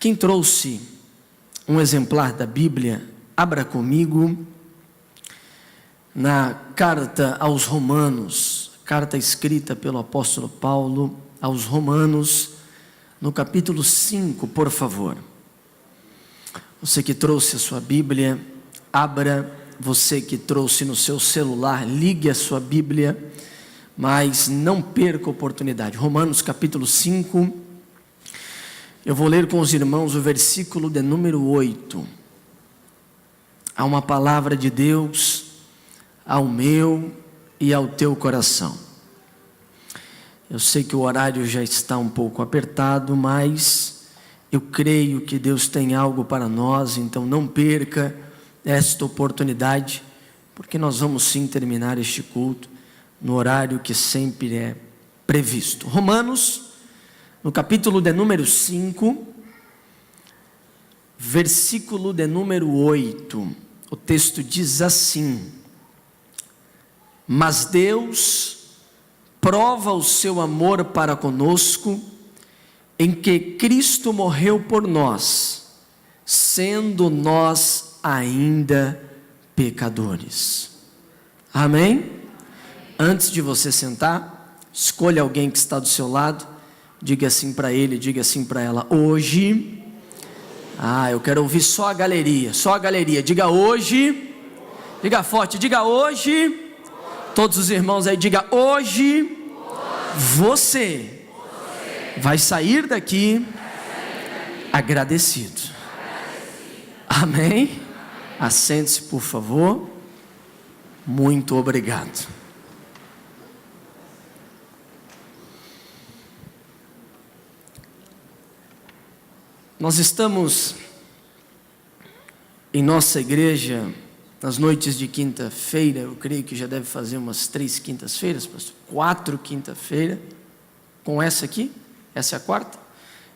Quem trouxe um exemplar da Bíblia, abra comigo na carta aos Romanos, carta escrita pelo apóstolo Paulo aos Romanos, no capítulo 5, por favor. Você que trouxe a sua Bíblia, abra. Você que trouxe no seu celular, ligue a sua Bíblia, mas não perca a oportunidade. Romanos capítulo 5, eu vou ler com os irmãos o versículo de número 8. Há uma palavra de Deus ao meu e ao teu coração. Eu sei que o horário já está um pouco apertado, mas eu creio que Deus tem algo para nós, então não perca esta oportunidade, porque nós vamos sim terminar este culto no horário que sempre é previsto. Romanos, no capítulo de número 5, versículo de número 8, o texto diz assim: mas Deus prova o seu amor para conosco, em que Cristo morreu por nós, sendo nós ainda pecadores. Amém? Antes de você sentar, escolha alguém que está do seu lado, diga assim para ele, diga assim para ela: hoje, eu quero ouvir só a galeria, diga hoje, diga forte, diga hoje, todos os irmãos aí, diga hoje, você vai sair daqui agradecido. Amém? Assente-se, por favor. Muito obrigado. Nós estamos em nossa igreja nas noites de quinta-feira. Eu creio que já deve fazer umas 3 quintas-feiras, pastor, 4 quinta-feiras. Com essa aqui, essa é a quarta.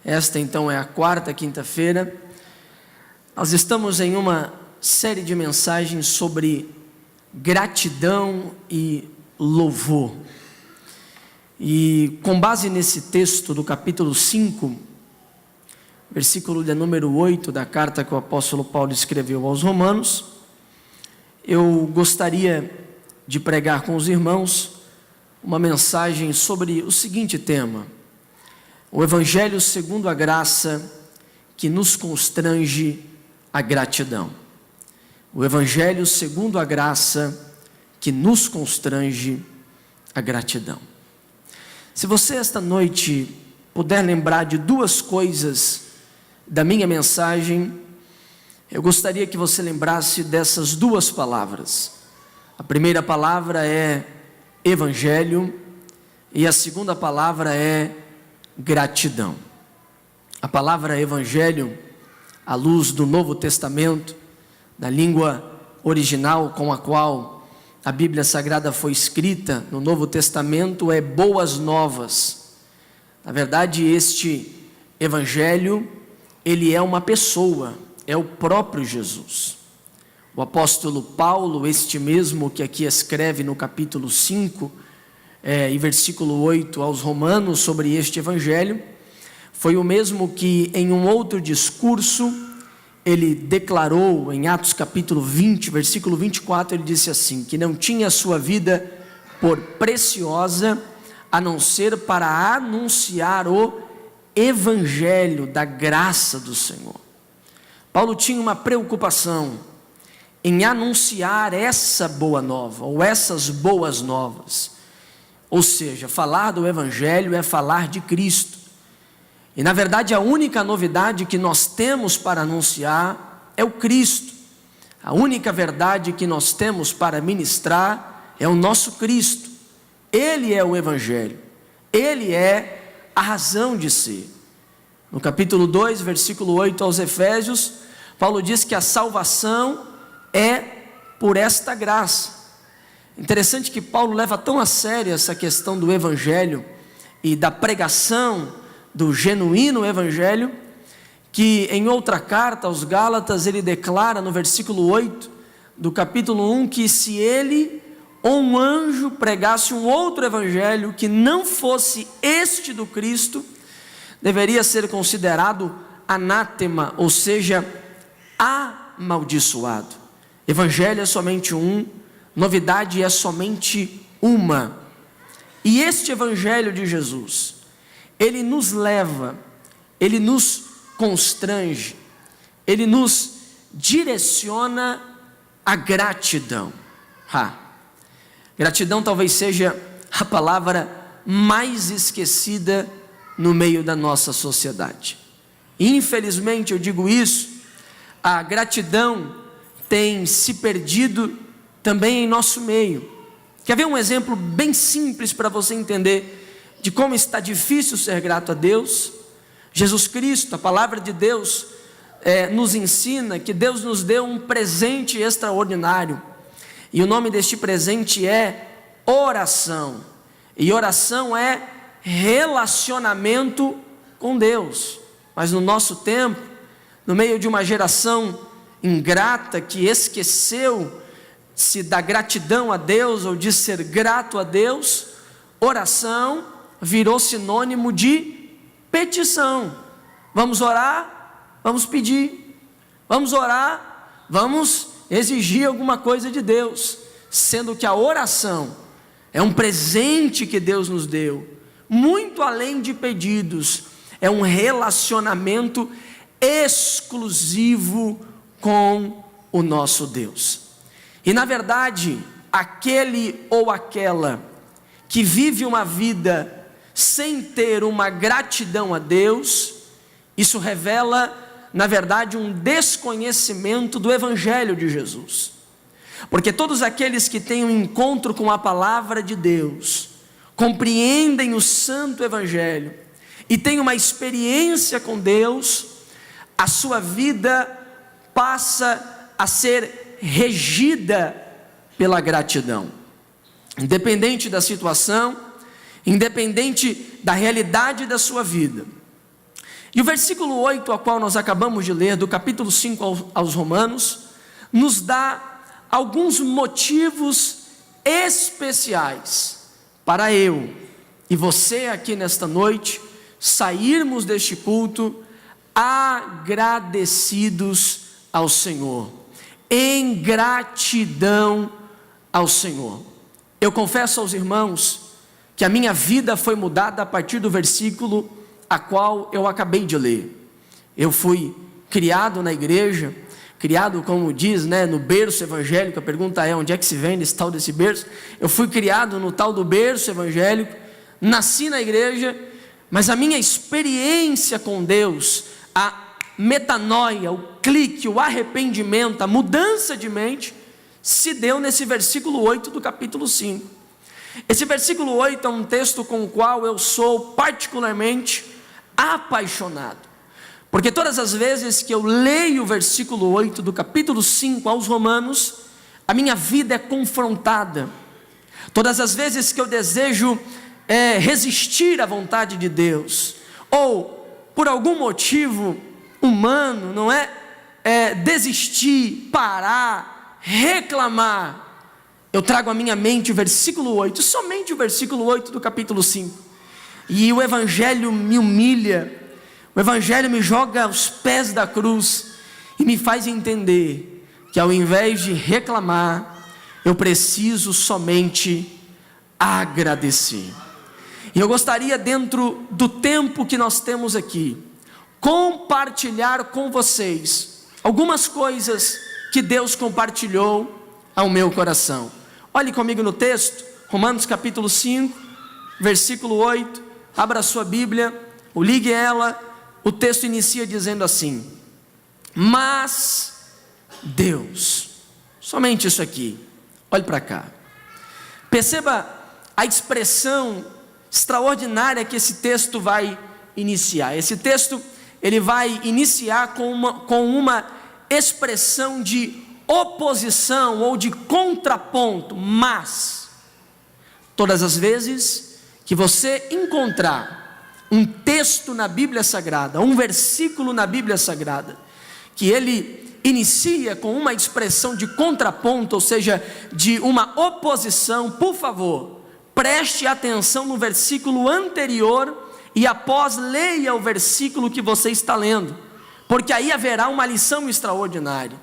Esta então é a 4ª quinta-feira. Nós estamos em uma série de mensagens sobre gratidão e louvor. E com base nesse texto do capítulo 5, versículo de número 8 da carta que o apóstolo Paulo escreveu aos Romanos, eu gostaria de pregar com os irmãos uma mensagem sobre o seguinte tema: o Evangelho segundo a graça que nos constrange a gratidão. O Evangelho segundo a graça que nos constrange a gratidão. Se você esta noite puder lembrar de 2 coisas da minha mensagem, eu gostaria que você lembrasse dessas 2 palavras. A primeira palavra é Evangelho e a segunda palavra é gratidão. A palavra Evangelho, à luz do Novo Testamento, da língua original com a qual a Bíblia Sagrada foi escrita no Novo Testamento, é boas novas. Na verdade, este Evangelho, ele é uma pessoa, é o próprio Jesus. O apóstolo Paulo, este mesmo que aqui escreve no capítulo 5, e versículo 8 aos Romanos sobre este Evangelho, foi o mesmo que em um outro discurso ele declarou em Atos capítulo 20, versículo 24, ele disse assim, que não tinha a sua vida por preciosa, a não ser para anunciar o Evangelho da graça do Senhor. Paulo tinha uma preocupação em anunciar essa boa nova, ou essas boas novas, ou seja, falar do Evangelho é falar de Cristo. E na verdade a única novidade que nós temos para anunciar é o Cristo. A única verdade que nós temos para ministrar é o nosso Cristo. Ele é o Evangelho, Ele é a razão de ser. No capítulo 2, versículo 8 aos Efésios, Paulo diz que a salvação é por esta graça. Interessante que Paulo leva tão a sério essa questão do Evangelho e da pregação do genuíno Evangelho, que em outra carta aos Gálatas ele declara no versículo 8 do capítulo 1 que se ele ou um anjo pregasse um outro evangelho que não fosse este do Cristo, deveria ser considerado anátema, ou seja, amaldiçoado. Evangelho é somente um, novidade é somente uma. E este Evangelho de Jesus, ele nos leva, ele nos constrange, ele nos direciona à gratidão. Gratidão talvez seja a palavra mais esquecida no meio da nossa sociedade. Infelizmente eu digo isso, a gratidão tem se perdido também em nosso meio. Quer ver um exemplo bem simples para você entender de como está difícil ser grato a Deus? Jesus Cristo, a palavra de Deus, nos ensina que Deus nos deu um presente extraordinário, e o nome deste presente é oração, e oração é relacionamento com Deus. Mas no nosso tempo, no meio de uma geração ingrata que esqueceu-se da gratidão a Deus, ou de ser grato a Deus, oração virou sinônimo de petição. Vamos orar, vamos pedir, vamos orar, vamos exigir alguma coisa de Deus, sendo que a oração é um presente que Deus nos deu, muito além de pedidos, é um relacionamento exclusivo com o nosso Deus. E na verdade, aquele ou aquela que vive uma vida sem ter uma gratidão a Deus, isso revela, na verdade, um desconhecimento do Evangelho de Jesus. Porque todos aqueles que têm um encontro com a palavra de Deus, compreendem o santo Evangelho e têm uma experiência com Deus, a sua vida passa a ser regida pela gratidão. Independente da situação, independente da realidade da sua vida. E o versículo 8, a qual nós acabamos de ler, do capítulo 5 aos Romanos, nos dá alguns motivos especiais para eu e você aqui nesta noite sairmos deste culto agradecidos ao Senhor, em gratidão ao Senhor. Eu confesso aos irmãos que a minha vida foi mudada a partir do versículo a qual eu acabei de ler. Eu fui criado na igreja, criado, como diz, no berço evangélico. A pergunta é, onde é que se vem esse tal desse berço? Eu fui criado no tal do berço evangélico, nasci na igreja, mas a minha experiência com Deus, a metanoia, o clique, o arrependimento, a mudança de mente, se deu nesse versículo 8 do capítulo 5. Esse versículo 8 é um texto com o qual eu sou particularmente apaixonado, porque todas as vezes que eu leio o versículo 8 do capítulo 5 aos Romanos, a minha vida é confrontada. Todas as vezes que eu desejo resistir à vontade de Deus, ou por algum motivo humano, desistir, parar, reclamar, eu trago à minha mente o versículo 8, somente o versículo 8 do capítulo 5, e o Evangelho me humilha, o Evangelho me joga aos pés da cruz, e me faz entender que ao invés de reclamar, eu preciso somente agradecer. E eu gostaria, dentro do tempo que nós temos aqui, compartilhar com vocês algumas coisas que Deus compartilhou ao meu coração. Olhe comigo no texto, Romanos capítulo 5, versículo 8, abra a sua Bíblia, ou ligue ela. O texto inicia dizendo assim: mas Deus, somente isso aqui, olhe para cá, perceba a expressão extraordinária que esse texto vai iniciar. Esse texto, ele vai iniciar com uma expressão de oposição ou de contraponto. Mas todas as vezes que você encontrar um texto na Bíblia Sagrada, um versículo na Bíblia Sagrada, que ele inicia com uma expressão de contraponto, ou seja, de uma oposição, por favor, preste atenção no versículo anterior e após leia o versículo que você está lendo, porque aí haverá uma lição extraordinária.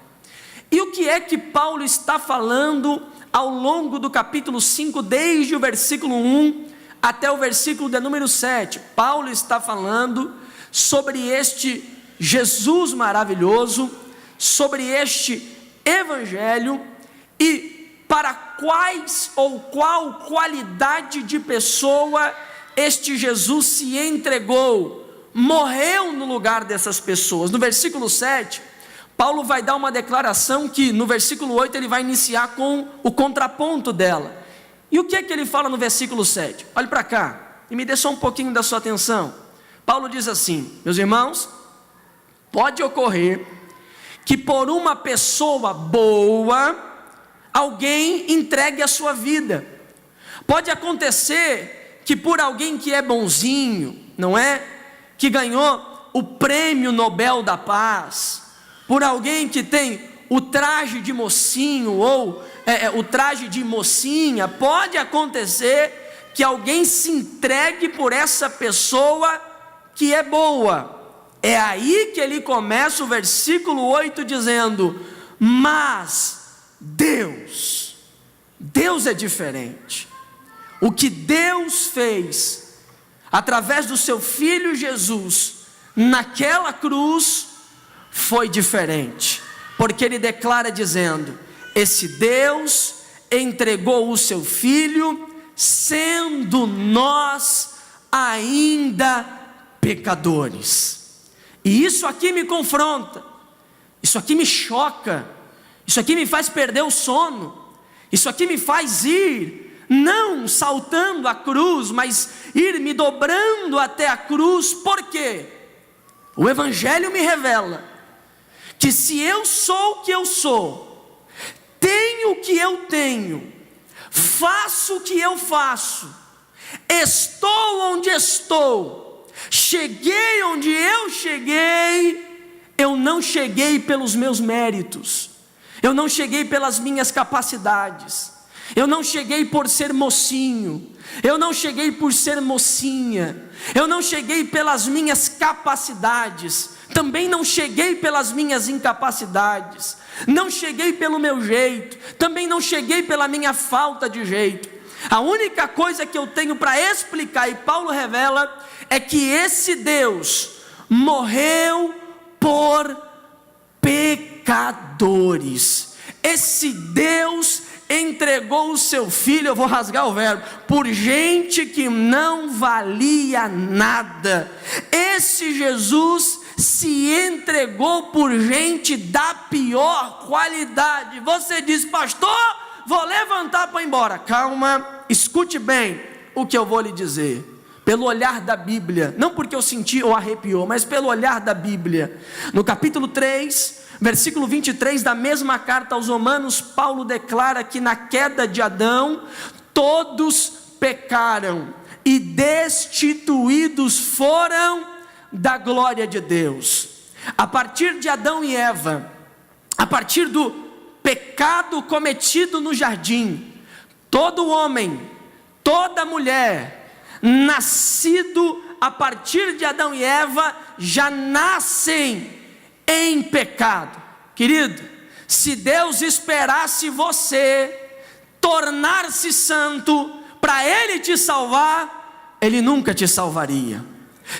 E o que é que Paulo está falando ao longo do capítulo 5, desde o versículo 1 até o versículo de número 7? Paulo está falando sobre este Jesus maravilhoso, sobre este evangelho, e para quais ou qual qualidade de pessoa este Jesus se entregou, morreu no lugar dessas pessoas. No versículo 7, Paulo vai dar uma declaração que no versículo 8 ele vai iniciar com o contraponto dela. E o que é que ele fala no versículo 7? Olhe para cá e me dê só um pouquinho da sua atenção. Paulo diz assim: meus irmãos, pode ocorrer que por uma pessoa boa alguém entregue a sua vida. Pode acontecer que por alguém que é bonzinho, não é? Que ganhou o prêmio Nobel da Paz, por alguém que tem o traje de mocinho ou o traje de mocinha, pode acontecer que alguém se entregue por essa pessoa que é boa. É aí que ele começa o versículo 8 dizendo: mas Deus é diferente. O que Deus fez através do seu Filho Jesus naquela cruz foi diferente, porque ele declara dizendo: esse Deus entregou o seu Filho, sendo nós ainda pecadores. E isso aqui me confronta, isso aqui me choca, isso aqui me faz perder o sono, isso aqui me faz ir, não saltando a cruz, mas ir me dobrando até a cruz. Por quê? O Evangelho me revela que se eu sou o que eu sou, tenho o que eu tenho, faço o que eu faço, estou onde estou, cheguei onde eu cheguei, eu não cheguei pelos meus méritos, eu não cheguei pelas minhas capacidades, eu não cheguei por ser mocinho, eu não cheguei por ser mocinha, eu não cheguei pelas minhas capacidades, também não cheguei pelas minhas incapacidades, não cheguei pelo meu jeito, também não cheguei pela minha falta de jeito. A única coisa que eu tenho para explicar, e Paulo revela, é que esse Deus morreu por pecadores. Esse Deus entregou o seu Filho, eu vou rasgar o verbo, por gente que não valia nada. Esse Jesus se entregou por gente da pior qualidade. Você diz: pastor, vou levantar para ir embora. Calma, escute bem o que eu vou lhe dizer. Pelo olhar da Bíblia, não porque eu senti ou arrepiou, mas pelo olhar da Bíblia. No capítulo 3, versículo 23 da mesma carta aos Romanos, Paulo declara que na queda de Adão, todos pecaram e destituídos foram da glória de Deus. A partir de Adão e Eva, a partir do pecado cometido no jardim, todo homem, toda mulher, nascido a partir de Adão e Eva, já nascem em pecado. Querido, se Deus esperasse você tornar-se santo para Ele te salvar, Ele nunca te salvaria.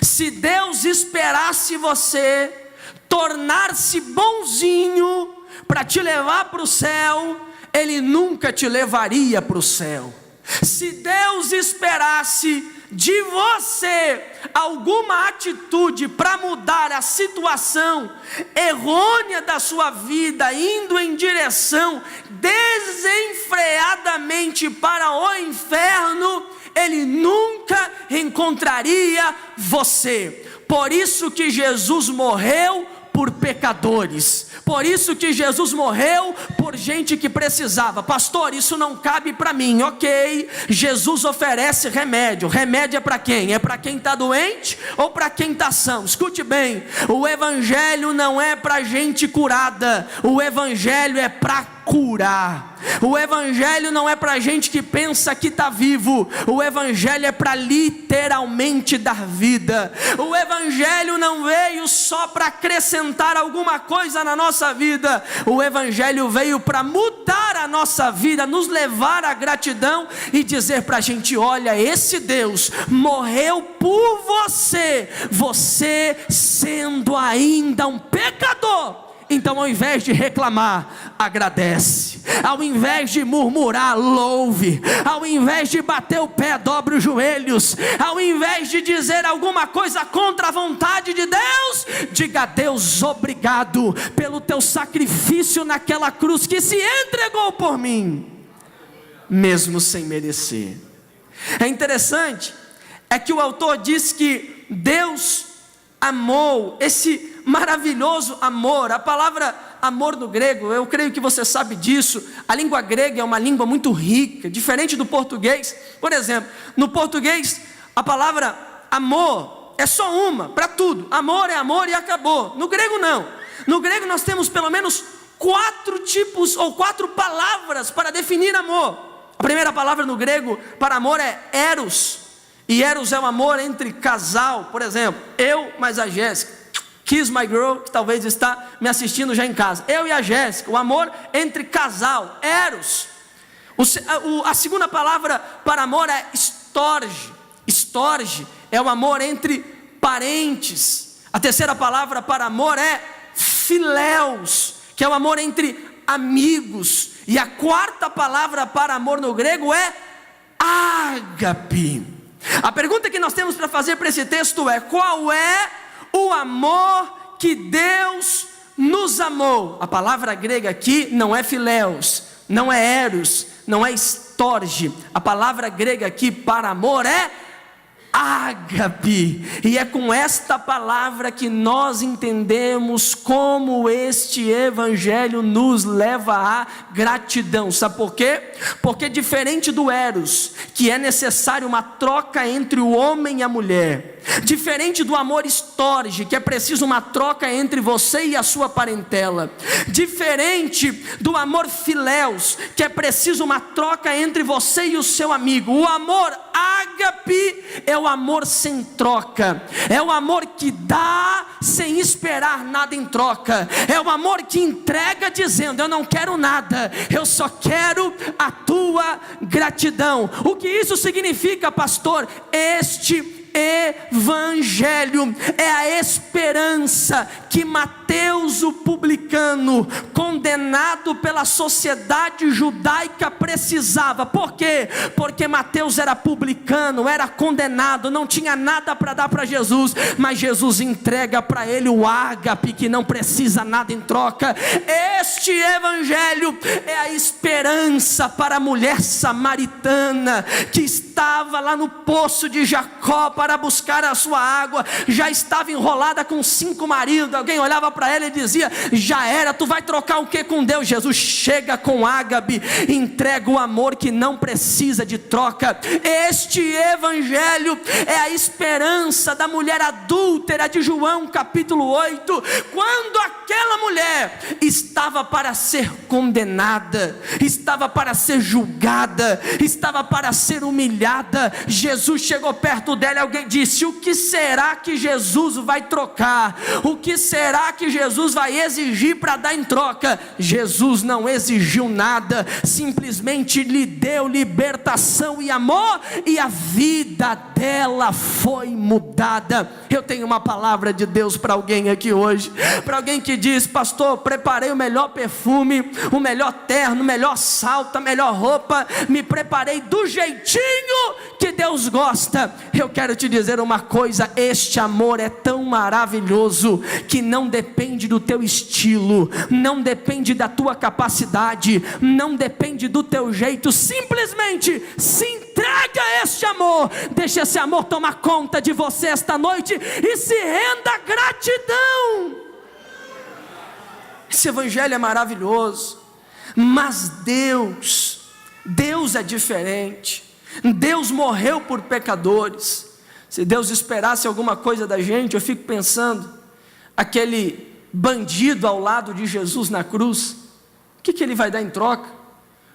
Se Deus esperasse você tornar-se bonzinho para te levar para o céu, Ele nunca te levaria para o céu. Se Deus esperasse de você alguma atitude para mudar a situação errônea da sua vida, indo em direção desenfreadamente para o inferno, Ele nunca encontraria você. Por isso que Jesus morreu por pecadores, por isso que Jesus morreu por gente que precisava. Pastor, isso não cabe para mim. Ok, Jesus oferece remédio. Remédio é para quem? É para quem está doente ou para quem está são? Escute bem, o Evangelho não é para gente curada, o Evangelho é para curar. O Evangelho não é para gente que pensa que está vivo. O Evangelho é para literalmente dar vida. O Evangelho não veio só para acrescentar alguma coisa na nossa vida. O Evangelho veio para mudar a nossa vida, nos levar à gratidão e dizer para a gente: olha, esse Deus morreu por você, você sendo ainda um pecador. Então, ao invés de reclamar, agradece. Ao invés de murmurar, louve. Ao invés de bater o pé, dobre os joelhos. Ao invés de dizer alguma coisa contra a vontade de Deus, diga a Deus: obrigado pelo teu sacrifício naquela cruz que se entregou por mim, mesmo sem merecer. É interessante, é que o autor diz que Deus amou, esse maravilhoso amor. A palavra amor no grego, eu creio que você sabe disso, a língua grega é uma língua muito rica, diferente do português. Por exemplo, no português a palavra amor é só uma, para tudo, amor é amor e acabou. No grego não, no grego nós temos pelo menos 4 tipos ou 4 palavras para definir amor. A primeira palavra no grego para amor é eros, e eros é o amor entre casal. Por exemplo, eu mais a Jéssica, Kiss My Girl, que talvez está me assistindo já em casa, eu e a Jéssica, o amor entre casal, eros. A segunda palavra para amor é storge. Storge é o amor entre parentes. A terceira palavra para amor é phileus, que é o amor entre amigos. E a quarta palavra para amor no grego é ágape. A pergunta que nós temos para fazer para esse texto é: qual é o amor que Deus nos amou? A palavra grega aqui não é phileus, não é eros, não é storge. A palavra grega aqui para amor é ágape. E é com esta palavra que nós entendemos como este evangelho nos leva à gratidão. Sabe por quê? Porque diferente do eros, que é necessário uma troca entre o homem e a mulher, diferente do amor storge, que é preciso uma troca entre você e a sua parentela, diferente do amor phileus, que é preciso uma troca entre você e o seu amigo, o amor ágape é o amor sem troca, é o amor que dá sem esperar nada em troca, é o amor que entrega dizendo: eu não quero nada, eu só quero a tua gratidão. O que isso significa, pastor? Este evangelho é a esperança que Mateus, o publicano, condenado pela sociedade judaica, precisava. Por quê? Porque Mateus era publicano, era condenado, não tinha nada para dar para Jesus, mas Jesus entrega para ele o ágape, que não precisa nada em troca. Este evangelho é a esperança para a mulher samaritana que estava lá no poço de Jacó para buscar a sua água, já estava enrolada com 5 maridos. Alguém olhava para ela e dizia: já era, tu vai trocar o que com Deus? Jesus chega com ágape, entrega o amor que não precisa de troca. Este evangelho é a esperança da mulher adúltera de João capítulo 8, quando aquela mulher estava para ser condenada, estava para ser julgada, estava para ser humilhada. Jesus chegou perto dela e alguém disse: o que será que Jesus vai trocar? O que será que Jesus vai exigir para dar em troca? Jesus não exigiu nada, simplesmente lhe deu libertação e amor, e a vida dela foi mudada. Eu tenho uma palavra de Deus para alguém aqui hoje, para alguém que diz: pastor, preparei o melhor perfume, o melhor terno, o melhor salto, a melhor roupa, me preparei do jeitinho que Deus gosta. Eu quero te dizer uma coisa: este amor é tão maravilhoso que não depende do teu estilo, não depende da tua capacidade, não depende do teu jeito. Simplesmente se entrega a este amor, deixa esse amor tomar conta de você esta noite e se renda à gratidão. Esse evangelho é maravilhoso, mas Deus é diferente. Deus morreu por pecadores. Se Deus esperasse alguma coisa da gente, eu fico pensando, aquele bandido ao lado de Jesus na cruz, O que ele vai dar em troca?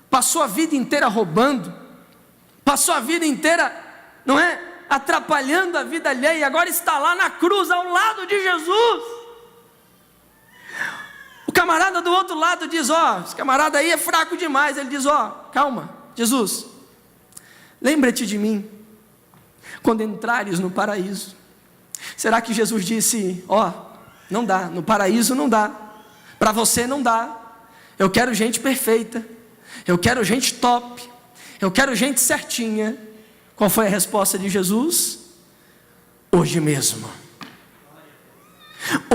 Passou a vida inteira roubando, passou a vida inteira, não é? Atrapalhando a vida alheia, e agora está lá na cruz, ao lado de Jesus. O camarada do outro lado diz: esse camarada aí é fraco demais. Ele diz: calma, Jesus, lembra-te de mim quando entrares no paraíso. Será que Jesus disse: não dá, no paraíso não dá, para você não dá, eu quero gente perfeita, eu quero gente top, eu quero gente certinha? Qual foi a resposta de Jesus? Hoje mesmo.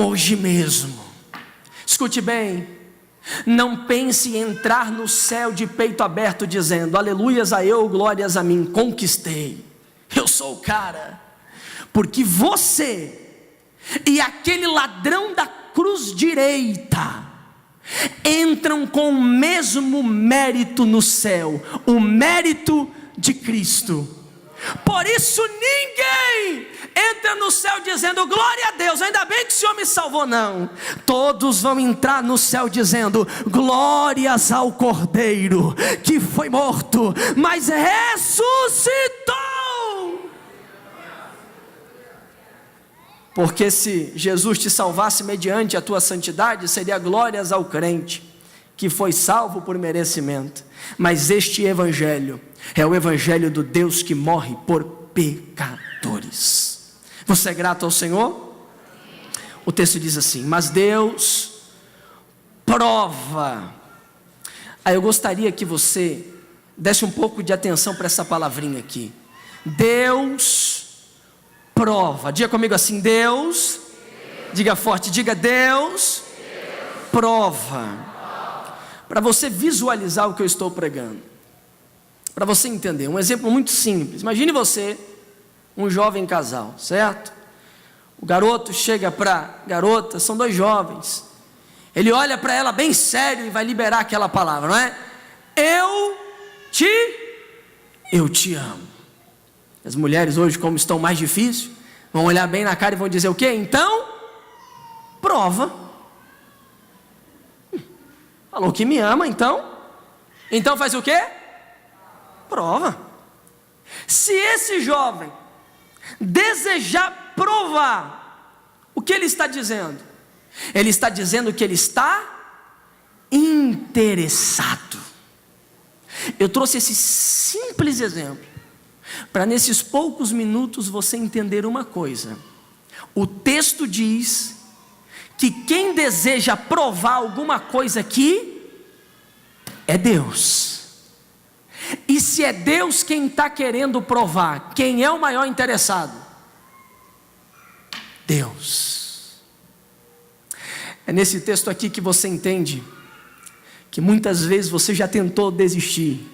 Hoje mesmo. Escute bem, não pense em entrar no céu de peito aberto dizendo: aleluias a eu, glórias a mim, conquistei, eu sou o cara. Porque você e aquele ladrão da cruz direita entram com o mesmo mérito no céu, o mérito de Cristo. Por isso ninguém entra no céu dizendo: glória a Deus, ainda bem que o Senhor me salvou. Não, todos vão entrar no céu dizendo: glórias ao Cordeiro que foi morto, mas ressuscitou. Porque se Jesus te salvasse mediante a tua santidade, seria glórias ao crente que foi salvo por merecimento. Mas este evangelho é o evangelho do Deus que morre por pecadores. Você é grato ao Senhor? O texto diz assim: mas Deus prova. Aí eu gostaria que você desse um pouco de atenção para essa palavrinha aqui. Deus prova. Diga comigo assim: Deus. Diga forte, diga: Deus prova. Para você visualizar o que eu estou pregando, para você entender, um exemplo muito simples. Imagine você, um jovem casal, certo? O garoto chega para a garota, são dois jovens, ele olha para ela bem sério e vai liberar aquela palavra, não é? Eu te amo. As mulheres hoje, como estão mais difíceis, vão olhar bem na cara e vão dizer o quê? Então, prova. Falou que me ama, então faz o quê? Prova. Se esse jovem desejar provar, o que ele está dizendo? Ele está dizendo que ele está interessado. Eu trouxe esse simples exemplo para nesses poucos minutos você entender uma coisa. O texto diz que quem deseja provar alguma coisa aqui é Deus. E se é Deus quem está querendo provar, quem é o maior interessado? Deus. É nesse texto aqui que você entende que muitas vezes você já tentou desistir,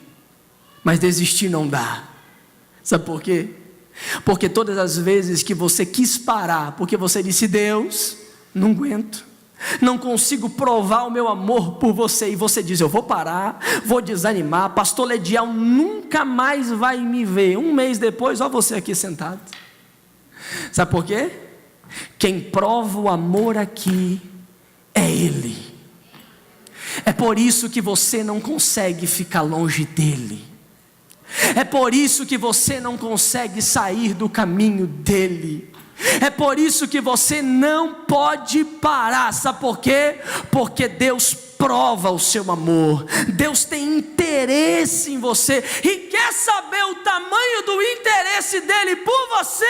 mas desistir não dá. Sabe por quê? Porque todas as vezes que você quis parar, porque você disse: Deus, não aguento, não consigo provar o meu amor por você, e você diz: eu vou parar, vou desanimar, pastor Ledial nunca mais vai me ver. Um mês depois, ó você aqui sentado. Sabe por quê? Quem prova o amor aqui é Ele. É por isso que você não consegue ficar longe dEle. É por isso que você não consegue sair do caminho dEle. É por isso que você não pode parar. Sabe por quê? Porque Deus prova o seu amor. Deus tem interesse em você e quer saber o tamanho do interesse dele por você.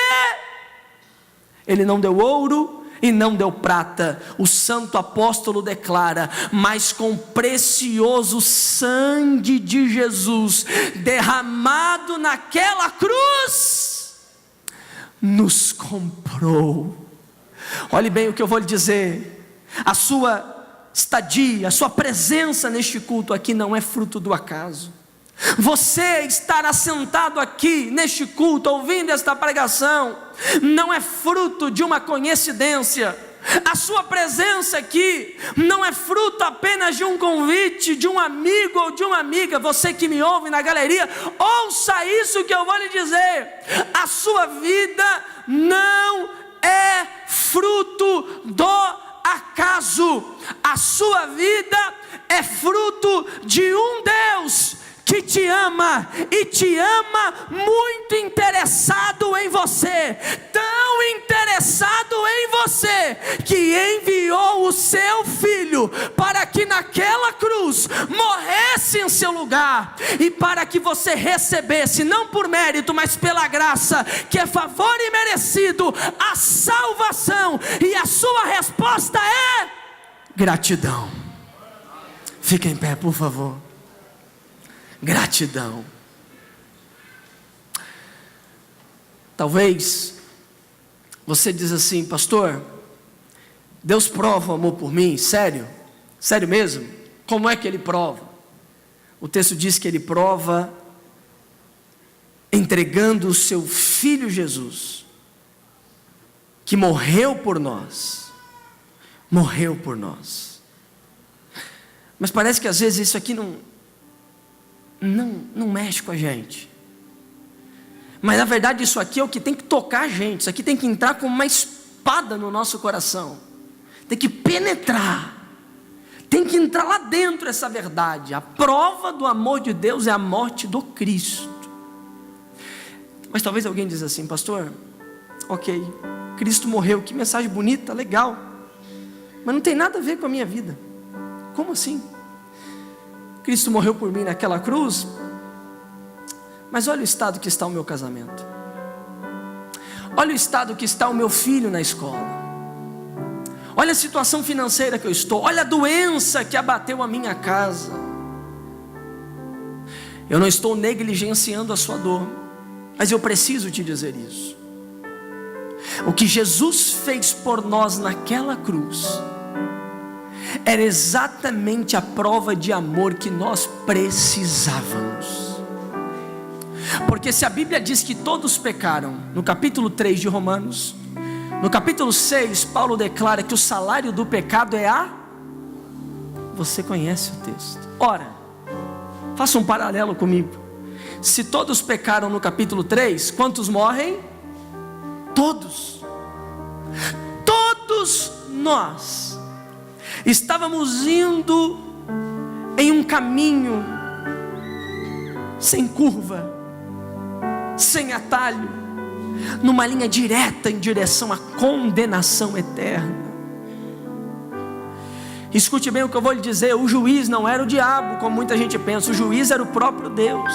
Ele não deu ouro e não deu prata. O santo apóstolo declara: mas com precioso sangue de Jesus derramado naquela cruz, nos comprou. Olhe bem o que eu vou lhe dizer: a sua estadia, a sua presença neste culto aqui não é fruto do acaso. Você estar assentado aqui neste culto, ouvindo esta pregação, não é fruto de uma coincidência. A sua presença aqui não é fruto apenas de um convite de um amigo ou de uma amiga. Você que me ouve na galeria, ouça isso que eu vou lhe dizer: a sua vida não é fruto do acaso a sua vida é fruto de um Deus que te ama, e te ama muito interessado em você, tão interessado em você, que enviou o seu Filho, para que naquela cruz, morresse em seu lugar, e para que você recebesse, não por mérito, mas pela graça, que é favor imerecido, a salvação, e a sua resposta é gratidão. Fica em pé, por favor. Gratidão. Talvez você diz assim: pastor, Deus prova o amor por mim? Sério? Sério mesmo? Como é que Ele prova? O texto diz que Ele prova entregando o seu Filho Jesus, que morreu por nós. Morreu por nós. Mas parece que às vezes isso aqui não mexe com a gente. Mas na verdade isso aqui é o que tem que tocar a gente. Isso aqui tem que entrar como uma espada no nosso coração. Tem que penetrar. Tem que entrar lá dentro essa verdade. A prova do amor de Deus é a morte do Cristo. Mas talvez alguém diz assim: pastor, ok, Cristo morreu, que mensagem bonita, legal, mas não tem nada a ver com a minha vida. Como assim? Cristo morreu por mim naquela cruz, mas olha o estado que está o meu casamento, olha o estado que está o meu filho na escola, olha a situação financeira que eu estou, olha a doença que abateu a minha casa. Eu não estou negligenciando a sua dor, mas eu preciso te dizer isso: o que Jesus fez por nós naquela cruz era exatamente a prova de amor que nós precisávamos. Porque se a Bíblia diz que todos pecaram, no capítulo 3 de Romanos, no capítulo 6, Paulo declara que o salário do pecado é Você conhece o texto. Ora, faça um paralelo comigo. Se todos pecaram no capítulo 3, quantos morrem? Todos. Todos nós estávamos indo em um caminho sem curva, sem atalho, numa linha direta em direção à condenação eterna. Escute bem o que eu vou lhe dizer: o juiz não era o diabo, como muita gente pensa. O juiz era o próprio Deus,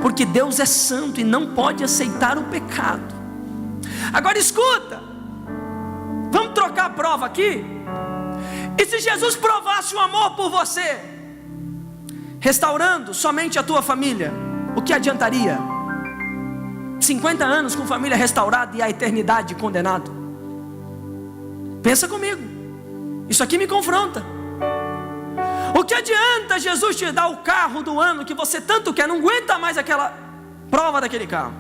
porque Deus é santo e não pode aceitar o pecado. Agora escuta, vamos trocar a prova aqui. E se Jesus provasse o amor por você, restaurando somente a tua família, o que adiantaria? 50 anos com família restaurada e a eternidade condenado? Pensa comigo, isso aqui me confronta. O que adianta Jesus te dar o carro do ano que você tanto quer? Não aguenta mais aquela prova daquele carro.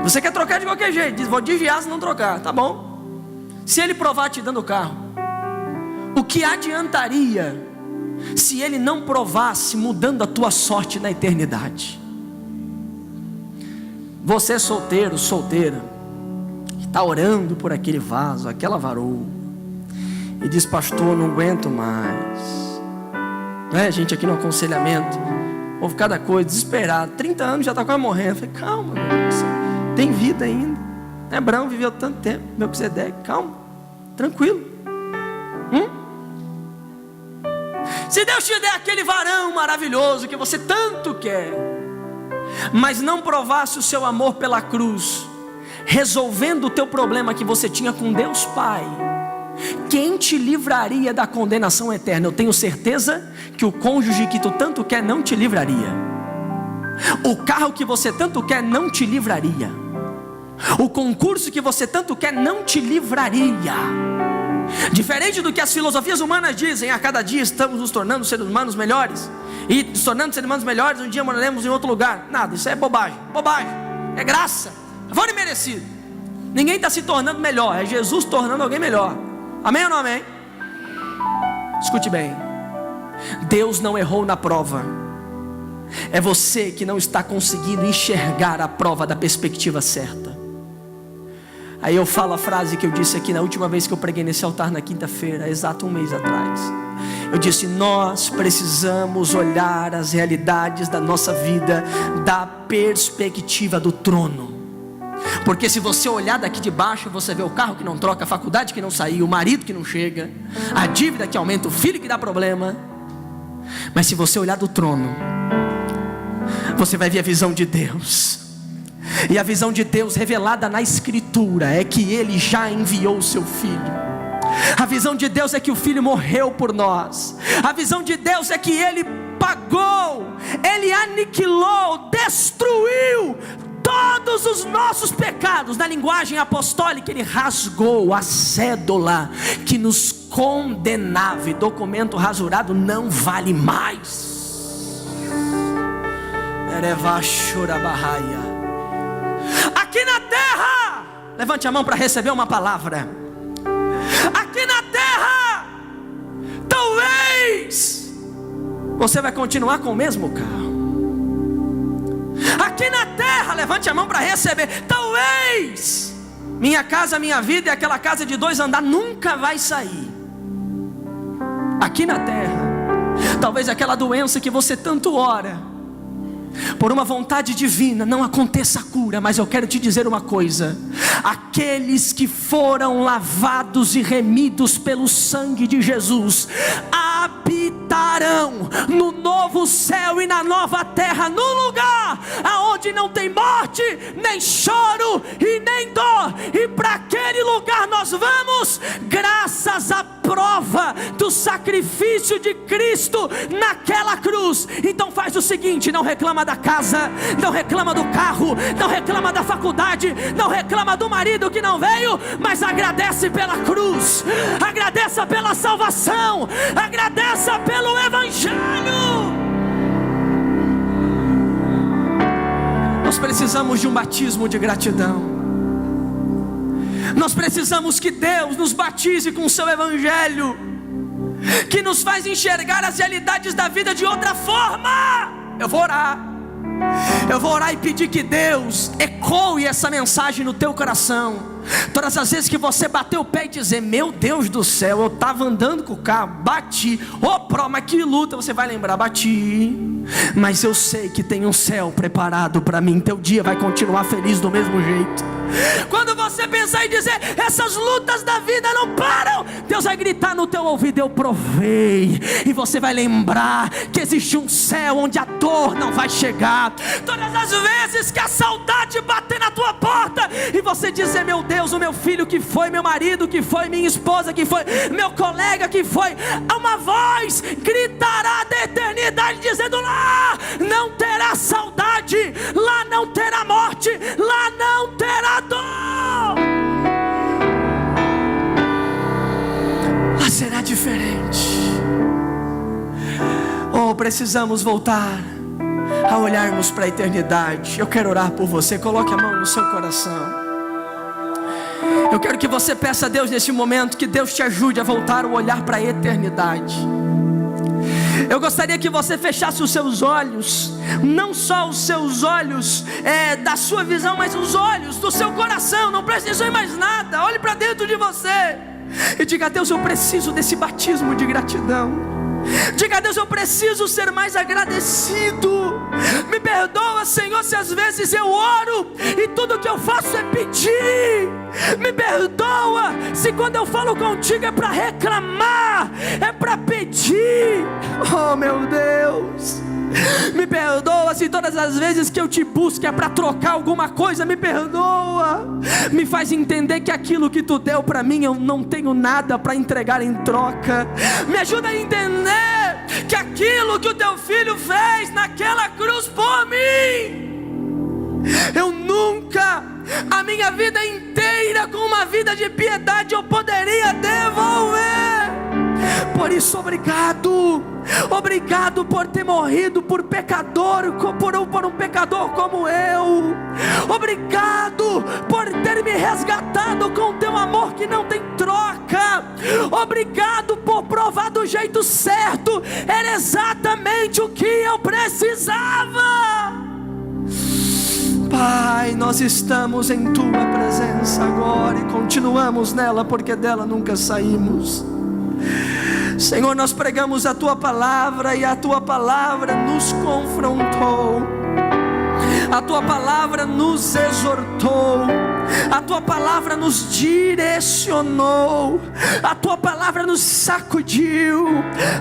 Você quer trocar de qualquer jeito, diz: vou desviar se não trocar. Tá bom. Se Ele provar te dando o carro, o que adiantaria se Ele não provasse mudando a tua sorte na eternidade? Você solteiro, solteira, que está orando por aquele vaso, aquela varoa, e diz: pastor, não aguento mais. A gente aqui no aconselhamento ouve cada coisa, desesperado, 30 anos já está quase morrendo. Eu falei: calma, meu Deus, tem vida ainda. Abraão viveu tanto tempo, Melquisedeque, calma, tranquilo. Se Deus te der aquele varão maravilhoso que você tanto quer, mas não provasse o seu amor pela cruz, resolvendo o teu problema que você tinha com Deus Pai, quem te livraria da condenação eterna? Eu tenho certeza que o cônjuge que tu tanto quer não te livraria. O carro que você tanto quer não te livraria. O concurso que você tanto quer não te livraria. Diferente do que as filosofias humanas dizem: a cada dia estamos nos tornando seres humanos melhores, e nos tornando seres humanos melhores, um dia moraremos em outro lugar. Nada, isso é bobagem, bobagem, é graça, favor imerecido. Ninguém está se tornando melhor, é Jesus tornando alguém melhor. Amém ou não amém? Escute bem, Deus não errou na prova, é você que não está conseguindo enxergar a prova da perspectiva certa. Aí eu falo a frase que eu disse aqui na última vez que eu preguei nesse altar na quinta-feira, exato um mês atrás. Eu disse: nós precisamos olhar as realidades da nossa vida da perspectiva do trono. Porque se você olhar daqui de baixo, você vê o carro que não troca, a faculdade que não saiu, o marido que não chega, a dívida que aumenta, o filho que dá problema. Mas se você olhar do trono, você vai ver a visão de Deus. E a visão de Deus revelada na Escritura é que Ele já enviou o seu Filho. A visão de Deus é que o Filho morreu por nós. A visão de Deus é que Ele pagou, Ele aniquilou, destruiu todos os nossos pecados. Na linguagem apostólica, Ele rasgou a cédula que nos condenava, e documento rasurado não vale mais. Aqui na terra, levante a mão para receber uma palavra. Aqui na terra, talvez você vai continuar com o mesmo carro. Aqui na terra, levante a mão para receber. Talvez minha casa, minha vida, é aquela casa de 2 andares, nunca vai sair. Aqui na terra, talvez aquela doença que você tanto ora, por uma vontade divina, não aconteça a cura. Mas eu quero te dizer uma coisa: aqueles que foram lavados e remidos pelo sangue de Jesus habitarão no novo céu e na nova terra, no lugar aonde não tem morte, nem choro e nem dor. E para aquele lugar nós vamos, graças à prova do sacrifício de Cristo naquela cruz. Então faz o seguinte: não reclama da casa, não reclama do carro, não reclama da faculdade, não reclama do marido que não veio, mas agradece pela cruz, agradeça pela salvação, agradeça pelo Evangelho. Nós precisamos de um batismo de gratidão. Nós precisamos que Deus nos batize com o seu Evangelho, que nos faz enxergar as realidades da vida de outra forma. Eu vou orar e pedir que Deus ecoe essa mensagem no teu coração. Todas as vezes que você bater o pé e dizer: meu Deus do céu, eu estava andando com o carro, bati, mas que luta, você vai lembrar: bati, mas eu sei que tem um céu preparado para mim. Teu dia vai continuar feliz do mesmo jeito. Quando você pensar e dizer: essas lutas da vida não param, Deus vai gritar no teu ouvido: eu provei. E você vai lembrar que existe um céu onde a dor não vai chegar. Todas as vezes que a saudade bater na tua porta e você dizer: meu Deus, o meu filho que foi, meu marido que foi, minha esposa que foi, meu colega que foi, uma voz gritará da eternidade dizendo: lá não terá saudade, lá não terá morte, lá não terá dor. Lá será diferente. Precisamos voltar a olharmos para a eternidade. Eu quero orar por você. Coloque a mão no seu coração. Eu quero que você peça a Deus nesse momento que Deus te ajude a voltar o olhar para a eternidade. Eu gostaria que você fechasse os seus olhos, não só os seus olhos da sua visão, mas os olhos do seu coração. Não preste atenção em mais nada. Olhe para dentro de você e diga: a Deus, eu preciso desse batismo de gratidão. Diga: a Deus, eu preciso ser mais agradecido. Me perdoa, Senhor, se às vezes eu oro e tudo que eu faço é pedir. Me perdoa se quando eu falo contigo é para reclamar, é para pedir. Oh meu Deus, me perdoa se todas as vezes que eu te busco é para trocar alguma coisa. Me perdoa, me faz entender que aquilo que tu deu para mim eu não tenho nada para entregar em troca. Me ajuda a entender que aquilo que o teu filho fez naquela cruz por mim, eu nunca, a minha vida inteira, com uma vida de piedade, eu poderia devolver. Por isso, obrigado. Obrigado por ter morrido por pecador, por um pecador como eu. Obrigado por ter me resgatado com teu amor que não tem troca. Obrigado por provar do jeito certo. Era exatamente o que eu precisava. Pai, nós estamos em Tua presença agora e continuamos nela, porque dela nunca saímos. Senhor, nós pregamos a Tua palavra e a Tua palavra nos confrontou, a Tua palavra nos exortou, a Tua palavra nos direcionou, a Tua palavra nos sacudiu,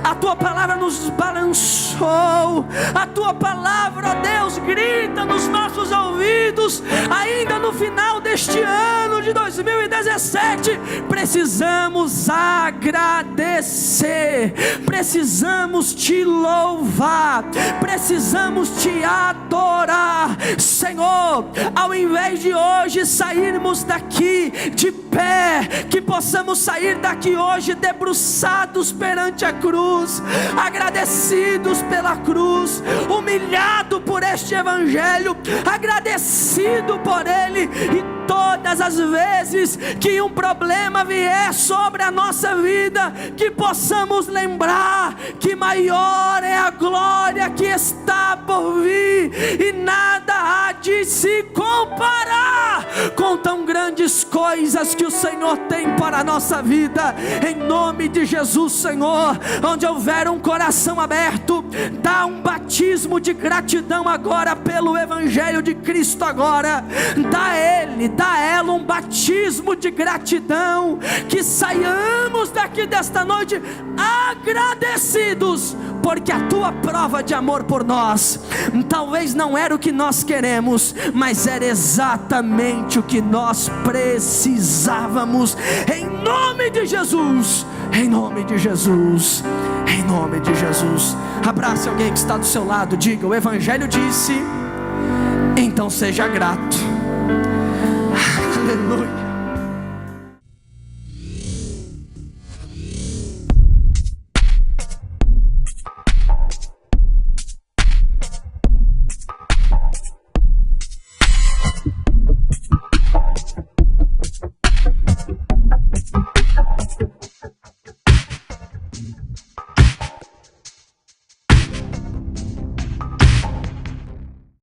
a Tua palavra nos balançou, a Tua palavra, ó Deus, grita nos nossos ouvidos, ainda no final deste ano de 2017, precisamos agradecer, precisamos Te louvar, precisamos Te adorar, Senhor. Ao invés de hoje sairmos daqui de pé, que possamos sair daqui hoje debruçados perante a cruz, agradecidos pela cruz, humilhado por este evangelho, agradecido por ele, e todas as vezes que um problema vier sobre a nossa vida, que possamos lembrar que maior é a glória que está por vir, e nada há de se comparar com tão grandes coisas que o Senhor tem para a nossa vida. Em nome de Jesus, Senhor, onde houver um coração aberto, dá um batismo de gratidão agora pelo evangelho de Cristo agora, dá a ele, dá a ela um batismo de gratidão, que saiamos daqui desta noite agradecidos, porque a Tua prova de amor por nós, talvez não era o que nós queremos, mas era exatamente o que nós precisávamos. Em nome de Jesus, em nome de Jesus, em nome de Jesus. Abrace alguém que está do seu lado, diga: o evangelho disse, então seja grato. Aleluia.